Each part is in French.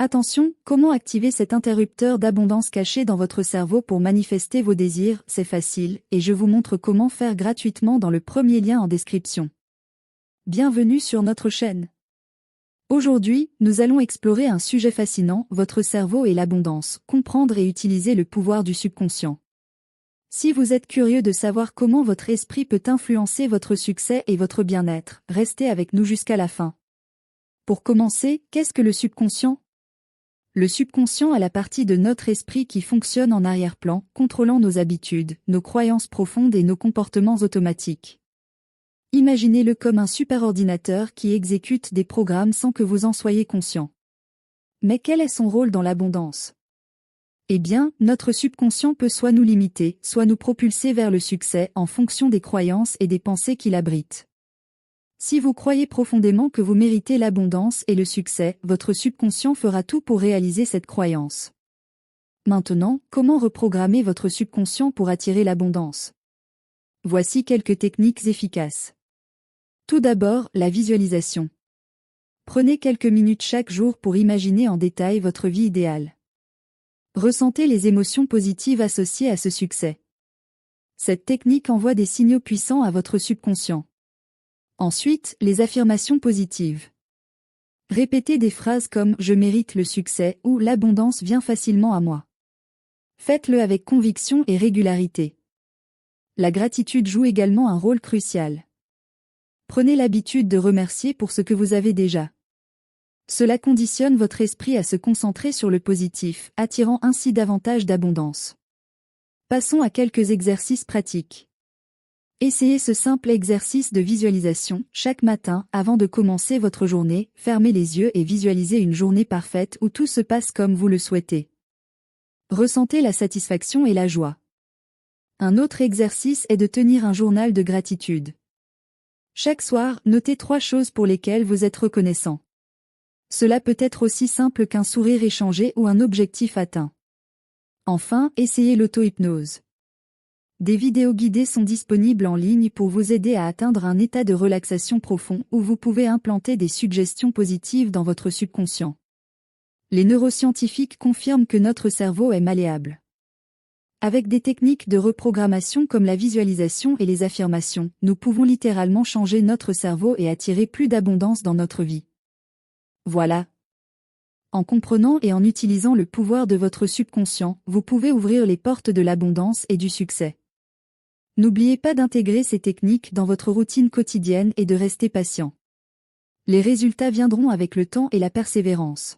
Attention, comment activer cet interrupteur d'abondance caché dans votre cerveau pour manifester vos désirs? C'est facile, et je vous montre comment faire gratuitement dans le premier lien en description. Bienvenue sur notre chaîne. Aujourd'hui, nous allons explorer un sujet fascinant, votre cerveau et l'abondance, comprendre et utiliser le pouvoir du subconscient. Si vous êtes curieux de savoir comment votre esprit peut influencer votre succès et votre bien-être, restez avec nous jusqu'à la fin. Pour commencer, qu'est-ce que le subconscient? Le subconscient est la partie de notre esprit qui fonctionne en arrière-plan, contrôlant nos habitudes, nos croyances profondes et nos comportements automatiques. Imaginez-le comme un superordinateur qui exécute des programmes sans que vous en soyez conscient. Mais quel est son rôle dans l'abondance? Eh bien, notre subconscient peut soit nous limiter, soit nous propulser vers le succès en fonction des croyances et des pensées qu'il abrite. Si vous croyez profondément que vous méritez l'abondance et le succès, votre subconscient fera tout pour réaliser cette croyance. Maintenant, comment reprogrammer votre subconscient pour attirer l'abondance? Voici quelques techniques efficaces. Tout d'abord, la visualisation. Prenez quelques minutes chaque jour pour imaginer en détail votre vie idéale. Ressentez les émotions positives associées à ce succès. Cette technique envoie des signaux puissants à votre subconscient. Ensuite, les affirmations positives. Répétez des phrases comme « Je mérite le succès » ou « L'abondance vient facilement à moi ». Faites-le avec conviction et régularité. La gratitude joue également un rôle crucial. Prenez l'habitude de remercier pour ce que vous avez déjà. Cela conditionne votre esprit à se concentrer sur le positif, attirant ainsi davantage d'abondance. Passons à quelques exercices pratiques. Essayez ce simple exercice de visualisation. Chaque matin, avant de commencer votre journée, fermez les yeux et visualisez une journée parfaite où tout se passe comme vous le souhaitez. Ressentez la satisfaction et la joie. Un autre exercice est de tenir un journal de gratitude. Chaque soir, notez 3 choses pour lesquelles vous êtes reconnaissant. Cela peut être aussi simple qu'un sourire échangé ou un objectif atteint. Enfin, essayez l'auto-hypnose. Des vidéos guidées sont disponibles en ligne pour vous aider à atteindre un état de relaxation profond où vous pouvez implanter des suggestions positives dans votre subconscient. Les neuroscientifiques confirment que notre cerveau est malléable. Avec des techniques de reprogrammation comme la visualisation et les affirmations, nous pouvons littéralement changer notre cerveau et attirer plus d'abondance dans notre vie. Voilà. En comprenant et en utilisant le pouvoir de votre subconscient, vous pouvez ouvrir les portes de l'abondance et du succès. N'oubliez pas d'intégrer ces techniques dans votre routine quotidienne et de rester patient. Les résultats viendront avec le temps et la persévérance.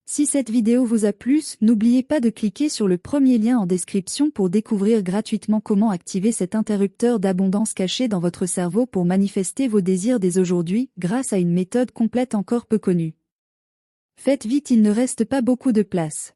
Si cette vidéo vous a plu, n'oubliez pas de cliquer sur le premier lien en description pour découvrir gratuitement comment activer cet interrupteur d'abondance caché dans votre cerveau pour manifester vos désirs dès aujourd'hui, grâce à une méthode complète encore peu connue. Faites vite, il ne reste pas beaucoup de place.